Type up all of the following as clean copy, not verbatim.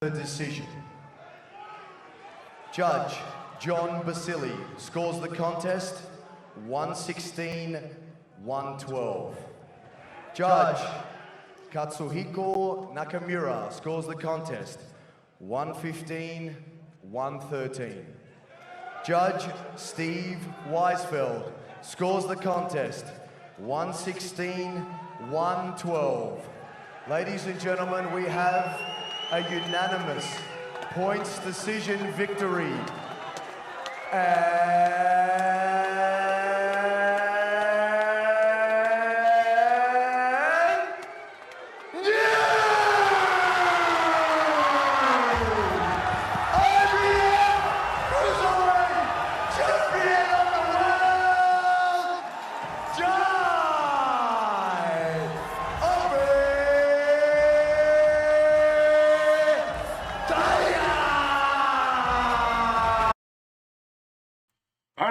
The decision. Judge John Basili scores the contest 116-112. Judge Katsuhiko Nakamura scores the contest 115-113. Judge Steve Weisfeld scores the contest 116-112. Ladies and gentlemen, we have a unanimous points decision victory.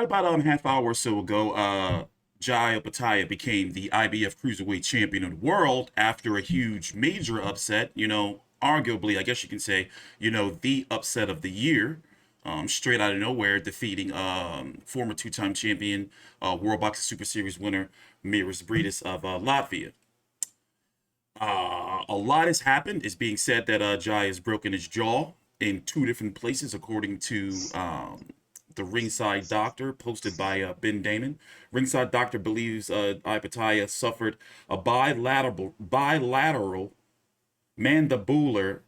About a half hour or so ago, Jai Opetaia became the IBF Cruiserweight Champion of the world after a huge major upset. You know, arguably, I guess you can say, you know, the upset of the year, straight out of nowhere, defeating former two-time champion, World Boxing Super Series winner, Mairis Briedis of Latvia. A lot has happened. It's being said that Jai has broken his jaw in 2 different places, according to the Ringside Doctor, posted by Ben Damon. Ringside Doctor believes Opetaia suffered a bilateral mandibular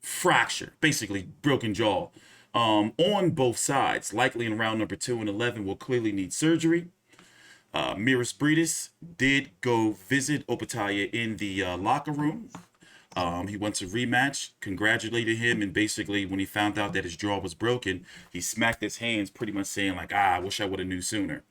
fracture, basically broken jaw, on both sides. Likely in round number 2 and 11 will clearly need surgery. Mairis Briedis did go visit Opetaia in the locker room. He went to Rematch, congratulated him, and basically when he found out that his jaw was broken, he smacked his hands, pretty much saying like, I wish I would have knew sooner.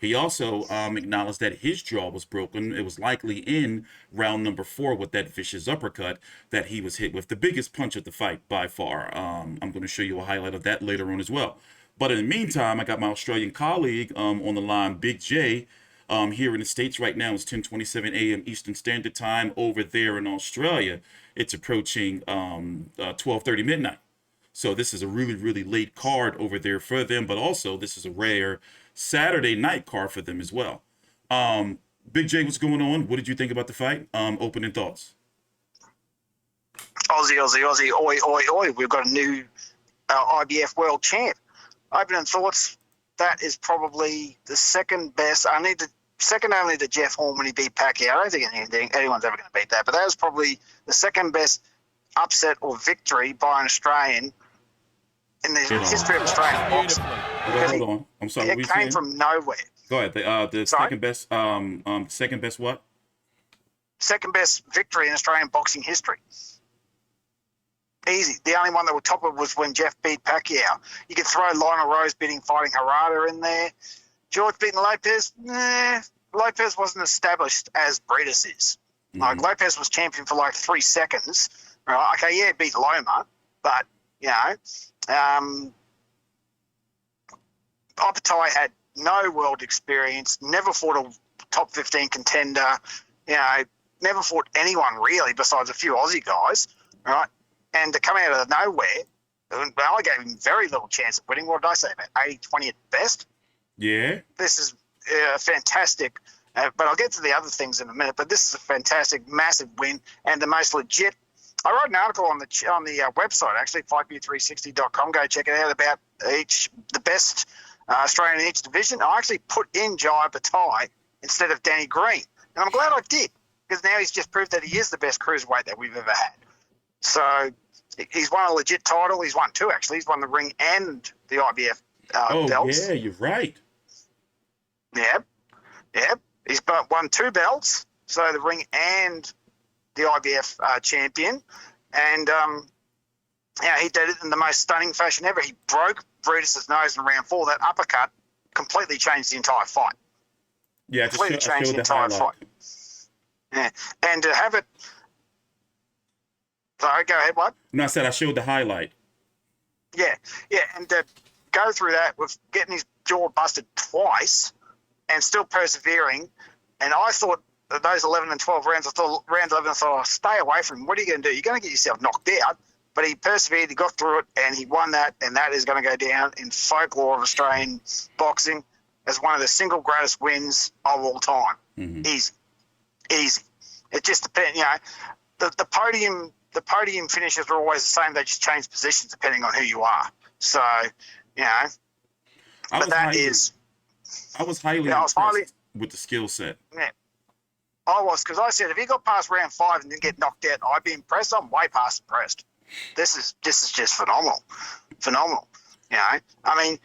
He also acknowledged that his jaw was broken. It was likely in round number 4 with that vicious uppercut that he was hit with, the biggest punch of the fight by far. I'm going to show you a highlight of that later on as well. But in the meantime, I got my Australian colleague on the line, Big J. Here in the States right now, it's 10:27 a.m. Eastern Standard Time. Over there in Australia, it's approaching 12:30 midnight. So this is a really, really late card over there for them, but also this is a rare Saturday night card for them as well. Big J, what's going on? What did you think about the fight? Opening thoughts. Aussie, oi, oi, oi. We've got a new IBF world champ. Opening thoughts, that is probably the second best. Second only to Jeff Horn when he beat Pacquiao. I don't think anyone's ever going to beat that, but that was probably the second best upset or victory by an Australian in the history of Australian boxing. Hold on. I'm sorry. It came from nowhere. Go ahead. The second best. Second best what? Second best victory in Australian boxing history. Easy. The only one that would top it was when Jeff beat Pacquiao. You could throw Lionel Rose fighting Harada in there. George beating Lopez. Lopez wasn't established as Briedis is. Like Lopez was champion for like 3 seconds. Right? Okay, yeah, beat Loma, but you know, Opetaia had no world experience. Never fought a top 15 contender. You know, never fought anyone really besides a few Aussie guys. Right? And to come out of nowhere, I gave him very little chance of winning. What did I say, about 80-20 at best? Yeah. This is fantastic, but I'll get to the other things in a minute. But this is a fantastic, massive win, and the most legit. I wrote an article on the website, actually, fightview360.com. Go check it out, about the best Australian in each division. I actually put in Jai Opetaia instead of Danny Green, and I'm glad I did, because now he's just proved that he is the best cruiserweight that we've ever had. So he's won a legit title. He's won 2, actually. He's won the ring and the IBF belts. Yeah, you're right. Yep. He's won 2 belts, so the ring and the IBF champion. And he did it in the most stunning fashion ever. He broke Briedis' nose in round 4. That uppercut completely changed the entire fight. Yeah, completely changed the entire fight. Yeah, and to have it. Sorry, go ahead. What? No, I said I showed the highlight. Yeah, and to go through that with getting his jaw busted twice and still persevering. And I thought those 11 and 12 rounds, round 11, I thought, oh, stay away from him. What are you going to do? You're going to get yourself knocked out. But he persevered, he got through it, and he won that, and that is going to go down in folklore of Australian boxing as one of the single greatest wins of all time. Mm-hmm. Easy. It just depends, the podium finishes are always the same. They just change positions depending on who you are. So, I was highly impressed with the skill set. Yeah, I was, because I said if he got past round 5 and didn't get knocked out, I'd be impressed. I'm way past impressed. This is just phenomenal. I mean,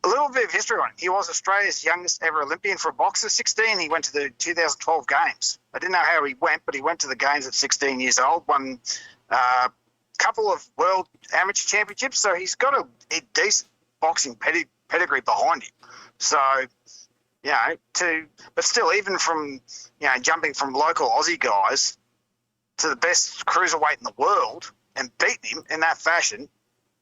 a little bit of history on him. He was Australia's youngest ever Olympian for a boxer. 16, he went to the 2012 Games. I didn't know how he went, but he went to the Games at 16 years old, won a couple of world amateur championships, so he's got a decent boxing pedigree behind him. So, but still, even from, jumping from local Aussie guys to the best cruiserweight in the world and beating him in that fashion,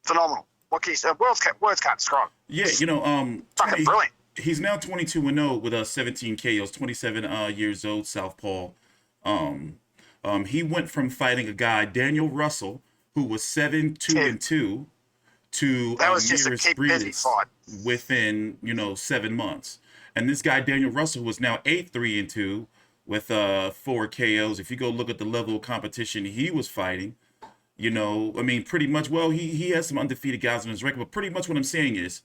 phenomenal. What can you say? Words can't describe. Yeah, fucking brilliant. He's now 22-0 with 17 KOs, 27 years old, southpaw. He went from fighting a guy, Daniel Russell, who was 7-2-2, to that was just a keep busy fight within 7 months. And this guy, Daniel Russell, was now 8-3-2 with 4 KOs. If you go look at the level of competition he was fighting, pretty much, he has some undefeated guys on his record, but pretty much what I'm saying is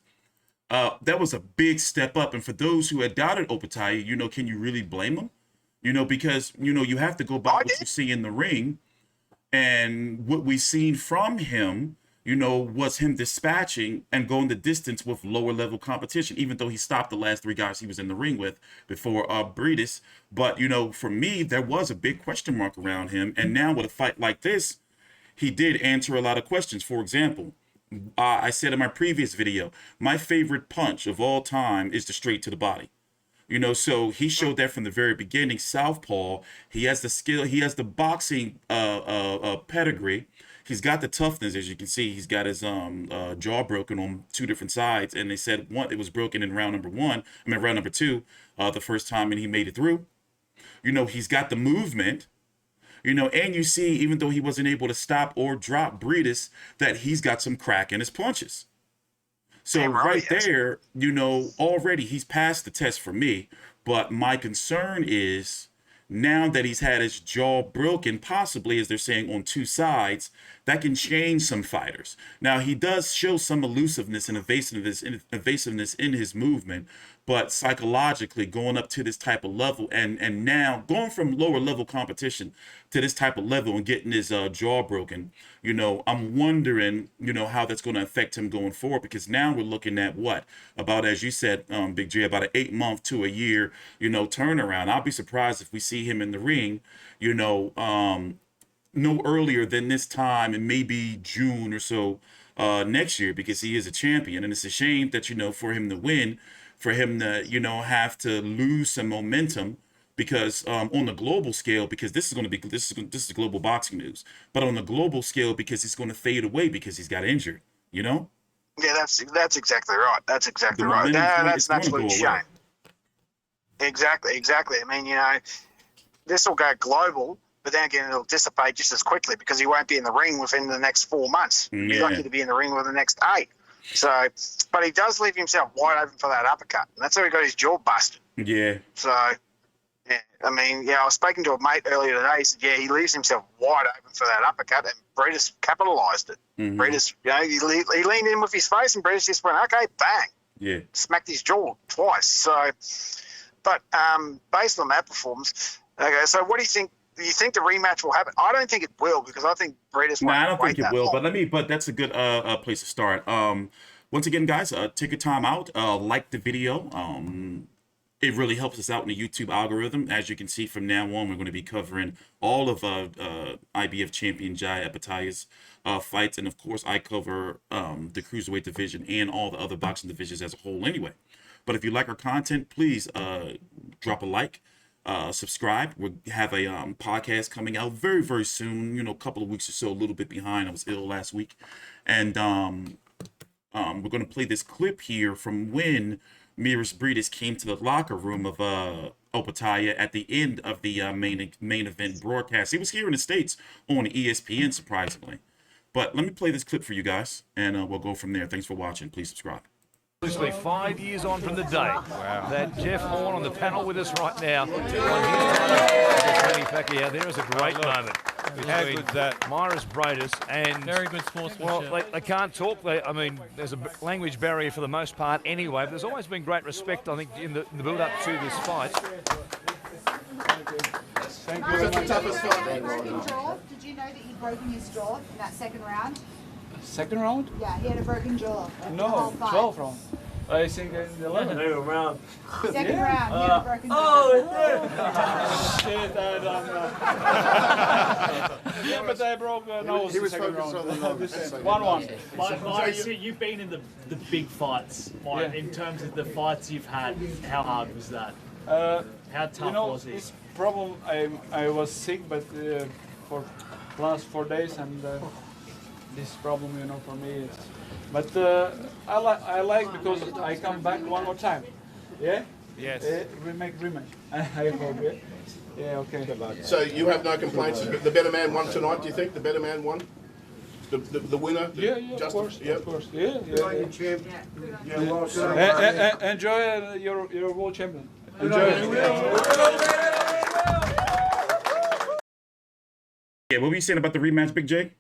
that was a big step up. And for those who had doubted Opetaia, can you really blame them? Because, you have to go by what you see in the ring. And what we've seen from him, was him dispatching and going the distance with lower level competition, even though he stopped the last 3 guys he was in the ring with before Briedis. But, for me, there was a big question mark around him. And now with a fight like this, he did answer a lot of questions. For example, I said in my previous video, my favorite punch of all time is the straight to the body. So he showed that from the very beginning. Southpaw, he has the skill, he has the boxing pedigree. He's got the toughness, as you can see. He's got his jaw broken on 2 different sides, and they said it was broken in round number 2, the first time, and he made it through. He's got the movement. And you see, even though he wasn't able to stop or drop Briedis, that he's got some crack in his punches. So there, already he's passed the test for me. But my concern is now that he's had his jaw broken, possibly, as they're saying, on 2 sides, that can change some fighters. Now, he does show some elusiveness and evasiveness in his movement, but psychologically going up to this type of level and now going from lower level competition to this type of level and getting his jaw broken, I'm wondering, how that's going to affect him going forward, because now we're looking at about, as you said, Big J, about an 8-month to a year, turnaround. I'll be surprised if we see him in the ring, no earlier than this time and maybe June or so next year, because he is a champion. And it's a shame that, for him to win, for him to, have to lose some momentum, because on the global scale, because this is global boxing news, but on the global scale, because he's going to fade away because he's got injured, Yeah, that's exactly right. That's exactly right. That's an absolute shame. Exactly. I mean, this will go global, but then again, it'll dissipate just as quickly because he won't be in the ring within the next 4 months. Yeah. He's lucky to be in the ring within the next 8. So, but he does leave himself wide open for that uppercut. And that's how he got his jaw busted. Yeah. So, yeah, I mean, I was speaking to a mate earlier today. He said, he leaves himself wide open for that uppercut, and Briedis capitalised it. Mm-hmm. Briedis, he leaned in with his face, and Briedis just went, okay, bang. Yeah. Smacked his jaw twice. So, but based on that performance, okay, so what do you think? Do you think the rematch will happen? I don't think it will, because I think Briedis won't. I don't think it will. Long. But that's a good place to start. Once again, guys, take your time out. Like the video. It really helps us out in the YouTube algorithm. As you can see, from now on, we're going to be covering all of IBF champion Jai Opetaia's fights, and of course, I cover the cruiserweight division and all the other boxing divisions as a whole. Anyway, but if you like our content, please drop a like. Subscribe. We have a podcast coming out very, very soon. A couple of weeks or so, a little bit behind. I was ill last week, and we're going to play this clip here from when Mairis Briedis came to the locker room of Opetaia at the end of the main event broadcast. He was here in the States on ESPN, surprisingly. But let me play this clip for you guys, and we'll go from there. Thanks for watching. Please subscribe. Obviously 5 years on from the day that Jeff Horn on the panel with us right now. There is a great moment between Mairis Briedis and very good sportsmanship. Well, they can't talk. I mean, there's a language barrier for the most part anyway, but there's always been great respect, I think, in the build-up to this fight. Thank you. Did you know that he'd broken his jaw in that second round? Second round? Yeah, he had a broken jaw. No, 12 round. I think in the 11th round. Second round, he had a broken jaw. Oh, shit, I don't know. Yeah, but I broke nose. He was focused on the nose. 1-1. Mairis, you've been in the big fights. Like, in terms of the fights you've had, how hard was that? How tough was it? This problem, I was sick, but for last 4 days, and this problem, for me is. But I like because I come back one more time. Yeah. Yes. We make rematch. I hope. Yeah. Yeah. Okay. So you have no complaints. The better man won tonight. Do you think the better man won? The winner? Yeah. Of course. Yeah. Of course. Yeah. Enjoy your world champion. Enjoy it. Yeah, what were you saying about the rematch, Big J?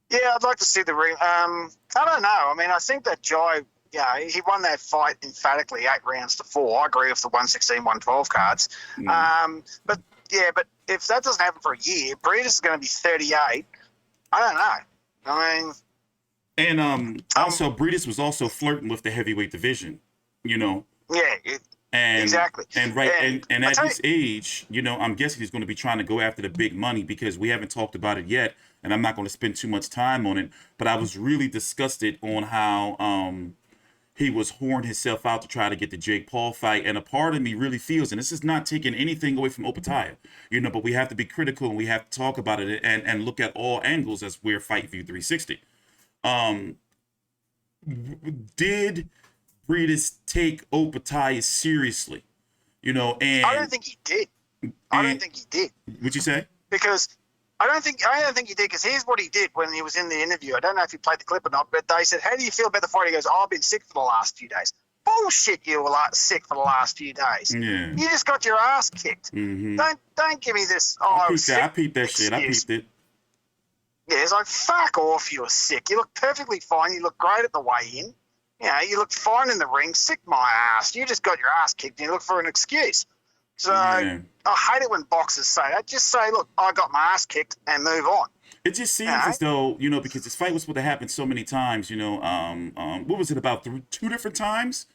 Yeah, I'd like to see the ring. I don't know. I mean, I think that Jai, he won that fight emphatically 8 rounds to 4. I agree with the 116, 112 cards. But if that doesn't happen for a year, Briedis is going to be 38. I don't know. I mean, and also Briedis was also flirting with the heavyweight division. Yeah. Exactly. And at his age, I'm guessing he's going to be trying to go after the big money because we haven't talked about it yet, and I'm not going to spend too much time on it. But I was really disgusted on how he was whoring himself out to try to get the Jake Paul fight. And a part of me really feels, and this is not taking anything away from Opetaia, but we have to be critical and we have to talk about it and look at all angles as we're Fight View 360. Did Briedis take Opetaia seriously? And I don't think he did. What'd you say? Because I don't think he did, because here's what he did when he was in the interview. I don't know if he played the clip or not, but they said, "How do you feel about the fight?" He goes, "Oh, I've been sick for the last few days." Bullshit, you were sick for the last few days. Yeah. You just got your ass kicked. Mm-hmm. Don't give me this. I peeped that shit. I peeped it. Yeah, it's like, fuck off, you were sick. You look perfectly fine. You look great at the weigh-in. You look fine in the ring. Sick my ass. You just got your ass kicked and you look for an excuse. So I hate it when boxers say that. Just say, look, I got my ass kicked and move on. It just seems as though, because this fight was supposed to happen so many times, what was it, about 2 different times?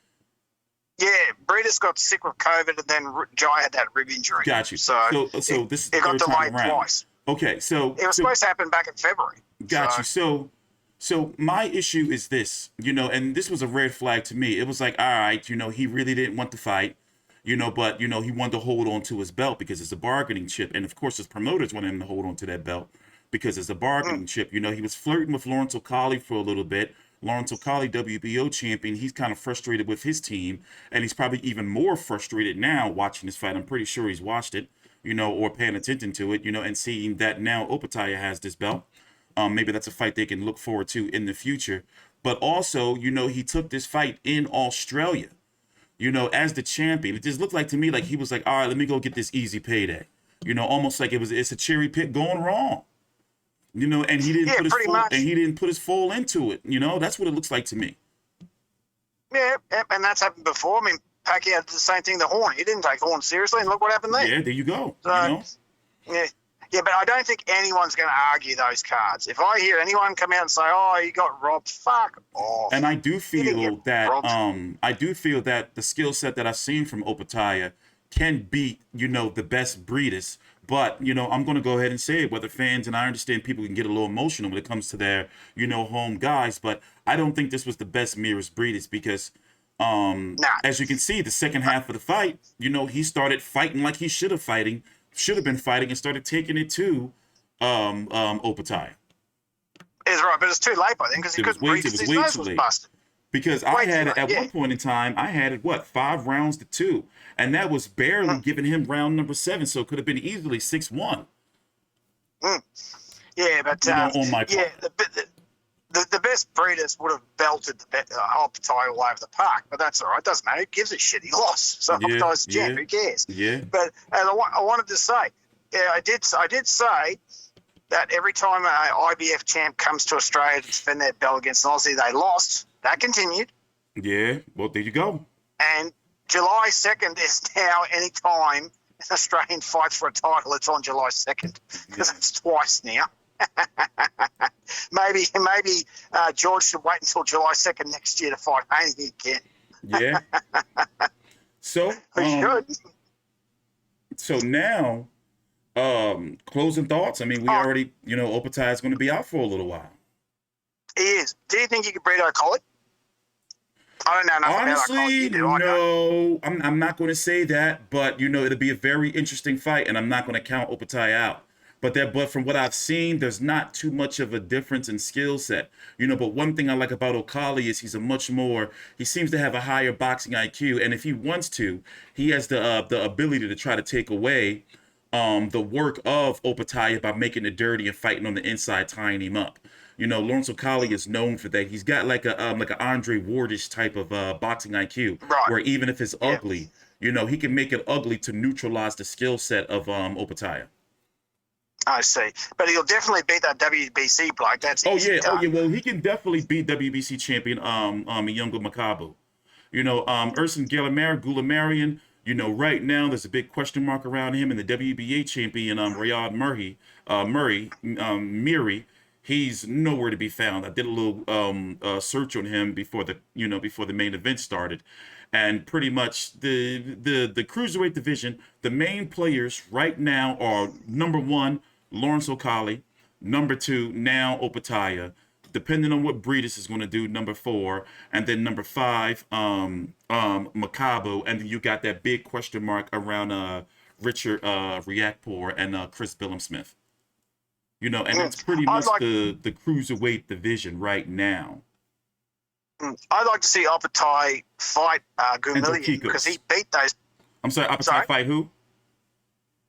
Yeah, Briedis got sick with COVID and then Jai had that rib injury. Got you. So this is the it got third time delayed around. twice. Okay, so... It was supposed to happen back in February. Got you. So my issue is this, and this was a red flag to me. It was like, all right, he really didn't want to fight, but, he wanted to hold on to his belt because it's a bargaining chip. And, of course, his promoters wanted him to hold on to that belt because it's a bargaining chip. He was flirting with Lawrence Okolie for a little bit. Lawrence Okolie, WBO champion, he's kind of frustrated with his team. And he's probably even more frustrated now watching this fight. I'm pretty sure he's watched it, or paying attention to it, and seeing that now Opetaia has this belt. Maybe that's a fight they can look forward to in the future. But also, he took this fight in Australia, as the champion. It just looked like to me like he was like, all right, let me go get this easy payday. Almost like it's a cherry pick going wrong. And he didn't put his full into it. That's what it looks like to me. Yeah, and that's happened before. I mean, Pacquiao did the same thing to Horn. He didn't take Horn seriously, and look what happened there. Yeah, there you go. So, Yeah, but I don't think anyone's going to argue those cards. If I hear anyone come out and say, "Oh, you got robbed," fuck off. And I do feel that the skill set that I've seen from Opetaia can beat, the best Briedis. But, I'm going to go ahead and say it, whether fans, and I understand people can get a little emotional when it comes to their, home guys, but I don't think this was the best Mairis Briedis because as you can see, the second half of the fight, he started fighting like he should have been fighting and started taking it to Opetaia. It's right, but it's too late by then because he couldn't breathe because his nose was busted. Because I Way had too it much, at one point in time, I had it, 5 rounds to 2. And that was barely giving him round number 7. So it could have been easily 6-1. Yeah, but on my part. the best Briedis would have belted the Opetaia all over the park, but that's all right. Doesn't matter. Who gives a shit? He lost. So Opetaia's the champ. Who cares? Yeah. But I wanted to say, I did say that every time an IBF champ comes to Australia to defend their belt against an Aussie, they lost. That continued. Yeah. Well, there you go. And July 2nd is now any time an Australian fights for a title, it's on July 2nd because it's twice now. maybe George should wait until July 2nd next year to fight Haney again. Yeah. So So now, closing thoughts. I mean, we already, Opetaia is going to be out for a little while. He is. Do you think you could beat Okolie? I don't know nothing Honestly, about Okolie. no. I'm not going to say that, but it'll be a very interesting fight, and I'm not going to count Opetaia out. But from what I've seen, there's not too much of a difference in skill set. But one thing I like about Okolie is he seems to have a higher boxing IQ, and if he wants to, he has the ability to try to take away the work of Opetaia by making it dirty and fighting on the inside, tying him up. Lawrence Okolie is known for that. He's got like a Andre Wardish type of boxing IQ, right, where even if it's ugly, he can make it ugly to neutralize the skill set of Opetaia. I see. But he'll definitely beat that WBC bloke. That's easy done. Well, he can definitely beat WBC champion Younger Makabu. Urson Gulamarian, right now there's a big question mark around him, and the WBA champion Riyad Miri, he's nowhere to be found. I did a little search on him before the main event started. And pretty much the cruiserweight division, the main players right now are number 1, Lawrence Okolie, number 2, now Opetaia, depending on what Briedis is going to do, number 4, and then number 5, Makabu, and then you got that big question mark around Richard Riakpour and Chris Billam-Smith. And it's pretty much the cruiserweight division right now. I'd like to see Opetaia fight Gumillion because he beat those. I'm sorry, Opetaia fight who?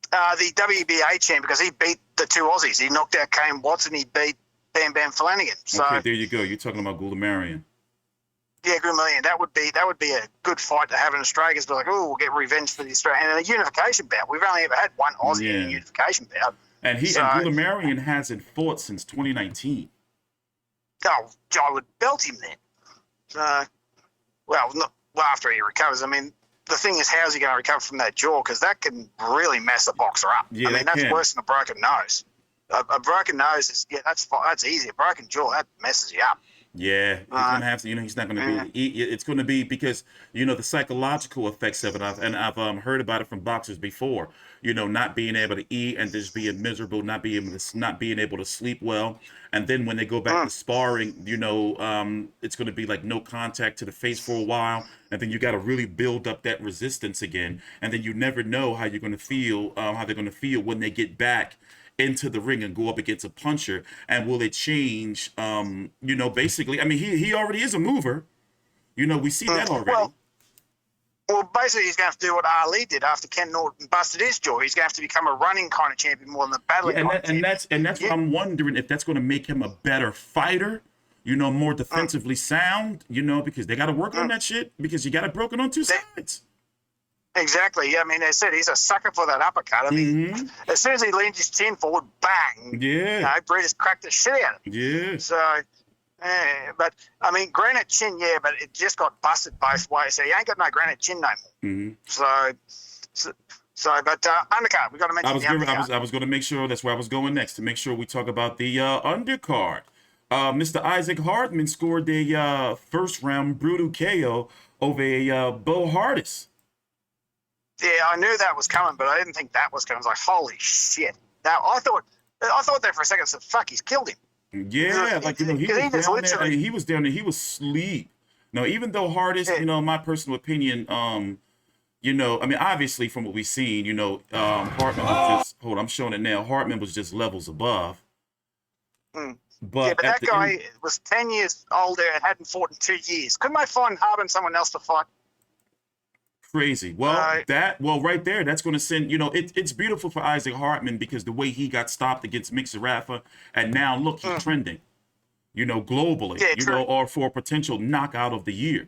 The WBA champ, because he beat the 2 Aussies. He knocked out Kane Watson. He beat Bam Bam Flanagan. So okay, there you go. You're talking about Gulamarian. Yeah, Gumillion. That would be a good fight to have in Australia. Because we'll get revenge for the Australian and a unification bout. We've only ever had one Aussie in a unification bout. And Gulamarian hasn't fought since 2019. Oh, I would belt him then. After he recovers. I mean, the thing is, how's he going to recover from that jaw? Because that can really mess a boxer up. Yeah, that's worse than a broken nose. A broken nose is that's easy. A broken jaw, that messes you up. Yeah, he's gonna have to. He's not gonna be. It's gonna be because the psychological effects of it. I've heard about it from boxers before. Not being able to eat and just being miserable, not being able to sleep well, and then when they go back to sparring, it's gonna be like no contact to the face for a while, and then you got to really build up that resistance again, and then you never know how you're gonna feel, how they're gonna feel when they get back into the ring and go up against a puncher, and will it change? Basically, I mean, he already is a mover. We see that already. Well, basically, he's going to have to do what Ali did after Ken Norton busted his jaw. He's going to have to become a running kind of champion more than a battling kind of champion. And that's what I'm wondering, if that's going to make him a better fighter, more defensively sound, because they got to work on that shit, because you got it broken on 2 sides. Exactly. I mean, they said he's a sucker for that uppercut. I mean, as soon as he leaned his chin forward, bang. Yeah. Briedis cracked the shit out of him. Yeah. So, but, I mean, granite chin, but it just got busted both ways. So you ain't got no granite chin no more. Mm-hmm. But undercard, we got to mention the undercard. I was going to make sure, that's where I was going next, to make sure we talk about the undercard. Mr. Isaac Hartman scored a first-round brutal KO over a Bo Hardis. Yeah, I knew that was coming, but I didn't think that was coming. I was like, holy shit. Now, I thought there for a second, I said, fuck, he's killed him. Yeah, he was down there, he was asleep. No, even though Hardis, my personal opinion, I mean, obviously from what we've seen, Hartman was just, I'm showing it now, Hartman was just levels above. But that guy was 10 years older and hadn't fought in 2 years. Couldn't they find Harden someone else to fight? Crazy. Well, right there, that's going to send, it's beautiful for Isaac Hartman because the way he got stopped against Mixerafa, and now look, he's trending, globally, or for a potential knockout of the year.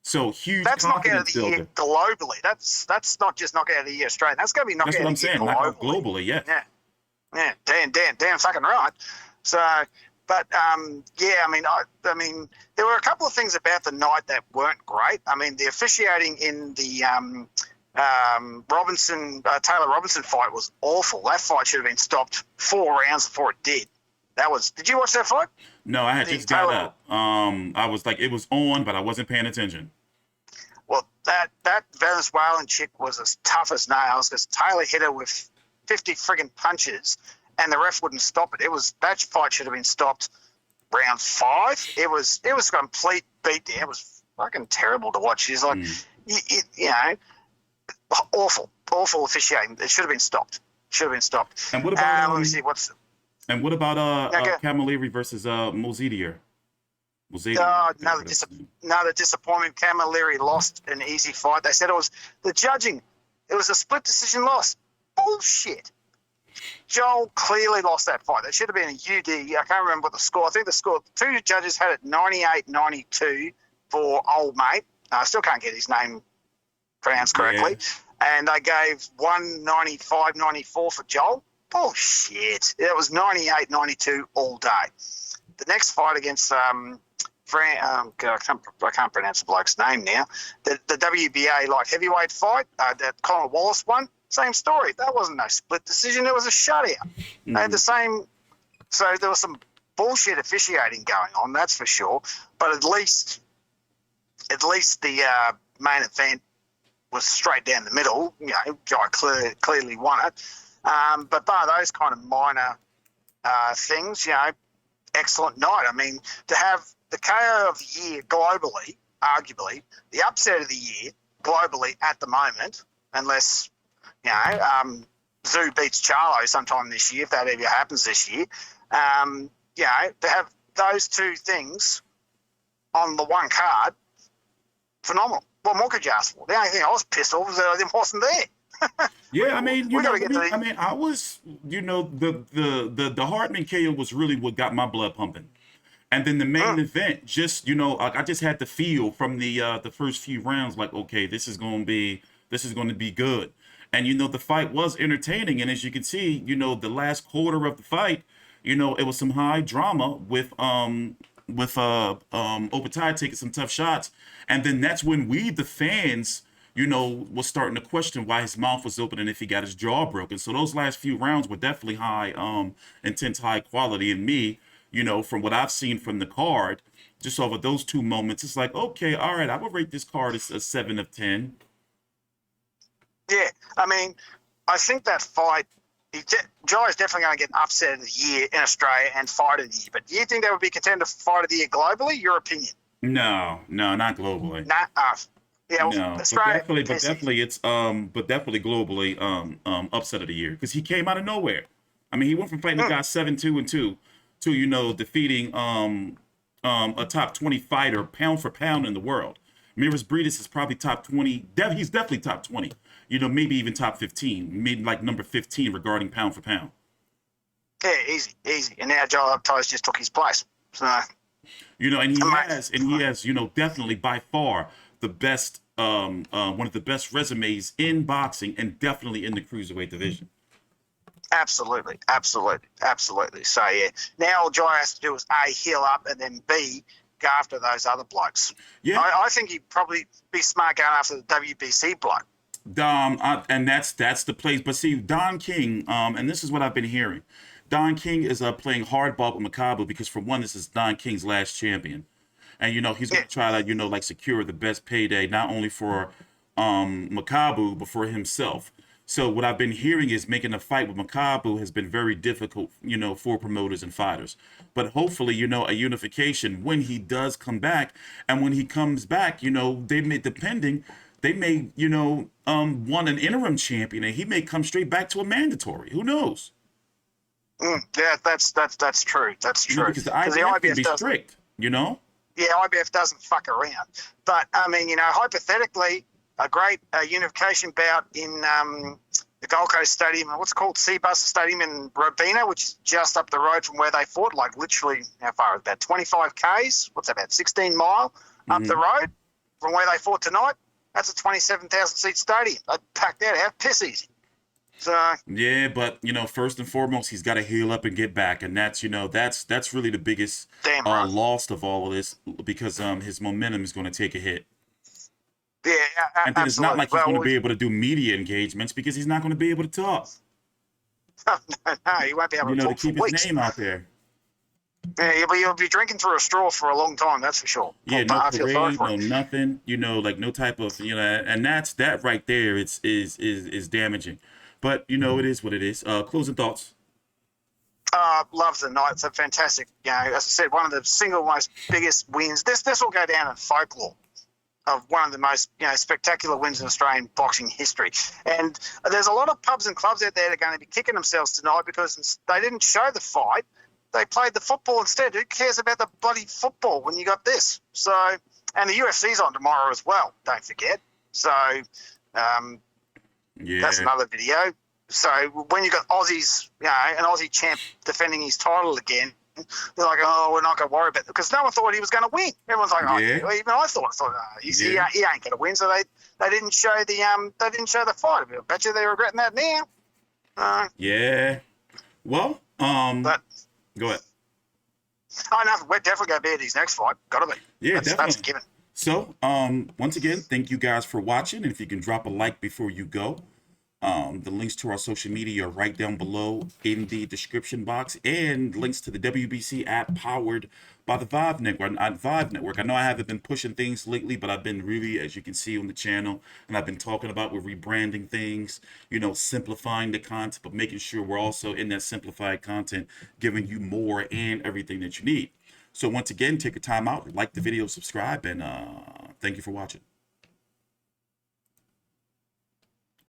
So huge. That's knockout of the year globally. That's not just knockout of the year Australian. That's going to be knockout of the year globally. Knockout globally, yeah. Yeah. Damn fucking right. So, but I mean, there were a couple of things about the night that weren't great. I mean, the officiating in the Taylor Robinson fight was awful. That fight should have been stopped 4 rounds before it did. Did you watch that fight? No, I had just got up. I was like, it was on, but I wasn't paying attention. Well, that Venezuelan chick was as tough as nails because Taylor hit her with 50 friggin' punches, and the ref wouldn't stop it. That fight should have been stopped round 5. It was a complete beatdown. It was fucking terrible to watch. She's like, awful officiating. It should have been stopped. And what about let me see what's. And what about Camilleri versus Mozedier? Another disappointment. Camilleri lost an easy fight. They said it was the judging. It was a split decision loss. Bullshit. Joel clearly lost that fight. That should have been a UD. I can't remember what the score. I think the score, 2 judges had it 98-92 for old mate. I still can't get his name pronounced correctly. Yeah. And they gave 195-94 for Joel. Bullshit. It was 98-92 all day. The next fight against I can't pronounce the bloke's name now. The WBA light heavyweight fight, that Conor Wallace one, same story. That wasn't no split decision. It was a shutout. They had the same. So there was some bullshit officiating going on, that's for sure. But at least the main event was straight down the middle. Guy clearly won it. But bar those kind of minor things, excellent night. I mean, to have the KO of the year globally, arguably, the upset of the year globally at the moment, unless, Zoo beats Charlo sometime this year, if that ever happens this year, to have those 2 things on the one card, phenomenal. What more could you ask for? The only thing I was pissed off was that I wasn't there. Yeah, I was, the Hartman KO was really what got my blood pumping. And then the main event, just, I just had the feel from the first few rounds, like, okay, this is going to be good. And, the fight was entertaining. And as you can see, the last quarter of the fight, it was some high drama with Opetaia taking some tough shots. And then that's when we, the fans, was starting to question why his mouth was open and if he got his jaw broken. So those last few rounds were definitely high, intense, high quality. And me, from what I've seen from the card, just over those 2 moments, it's like, okay, all right, I would rate this card as a 7 of 10. Yeah, I mean, I think that fight, Jai is definitely going to get an upset of the year in Australia and fight of the year. But do you think that would be contender for fight of the year globally? Your opinion? No, not globally. Not us. Yeah, well, no, but definitely it's globally upset of the year because he came out of nowhere. I mean, he went from fighting a guy 7-2-2 to defeating a top 20 fighter pound for pound in the world. Mairis Briedis is probably top 20. He's definitely top 20. Maybe even top 15, maybe like number 15 regarding pound for pound. Yeah, easy. And now Joel Opetaia's just took his place. So, and he has, definitely by far the best, one of the best resumes in boxing and definitely in the cruiserweight division. Absolutely. So, yeah, now all Jai has to do is A, heal up, and then B, go after those other blokes. Yeah. I think he'd probably be smart going after the WBC bloke. And that's the place. But see, Don King, and this is what I've been hearing. Don King is playing hardball with Makabu because, for one, this is Don King's last champion. And, he's going to try to, secure the best payday, not only for Makabu, but for himself. So what I've been hearing is making a fight with Makabu has been very difficult, for promoters and fighters. But hopefully, a unification when he does come back. And when he comes back, they may, want an interim champion, and he may come straight back to a mandatory. Who knows? Yeah, that's true. That's You know, true. because the IBF can be doesn't. strict, you know? Yeah, IBF doesn't fuck around. But I mean, you know, hypothetically, a great unification bout in the Gold Coast Stadium, what's it called, Seabuster Stadium in Robina, which is just up the road from where they fought, like literally, how far? About 25 k's. What's that, about 16 mile up the road from where they fought tonight? That's a 27,000 seat stadium. They'd pack that out piss easy. So Yeah, but you know, first and foremost, he's got to heal up and get back, and that's, you know, that's really the biggest loss of all of this, because his momentum is going to take a hit. Yeah, and then absolutely. it's not like he's going to be able to do media engagements because he's not going to be able to talk. No, he won't be able You to know, talk to keep for his weeks. name out there. Yeah, you'll be drinking through a straw for a long time, that's for sure. Yeah, no I feel sorry parade, for no him. nothing. You know, like no type of, you know, and that right there. Is damaging, but you know, it is what it is. Closing thoughts. Loves the night. It's a fantastic, you know, as I said, one of the single most biggest wins. This will go down in folklore of one of the most, you know, spectacular wins in Australian boxing history. And there's a lot of pubs and clubs out there that are going to be kicking themselves tonight because they didn't show the fight. They played the football instead. Who cares about the bloody football when you got this? So, and the UFC's on tomorrow as well, don't forget. So, that's another video. So when you got Aussies, you know, an Aussie champ defending his title again, they're like, oh, we're not going to worry about it, because no one thought he was going to win. Everyone's like, oh, yeah. Even I thought he ain't going to win. So they didn't show the fight. I bet you they're regretting that now. Yeah. Well, but go ahead. Oh no, we're definitely going to be at his next fight. Got to be. Yeah, that's a given. So, once again, thank you guys for watching. And if you can drop a like before you go. The links to our social media are right down below in the description box, and links to the WBC app powered by the Vive Network. I know I haven't been pushing things lately, but I've been really, as you can see on the channel, and I've been talking about, we're rebranding things, you know, simplifying the content, but making sure we're also in that simplified content, giving you more and everything that you need. So once again, take a time out, like the video, subscribe, and thank you for watching.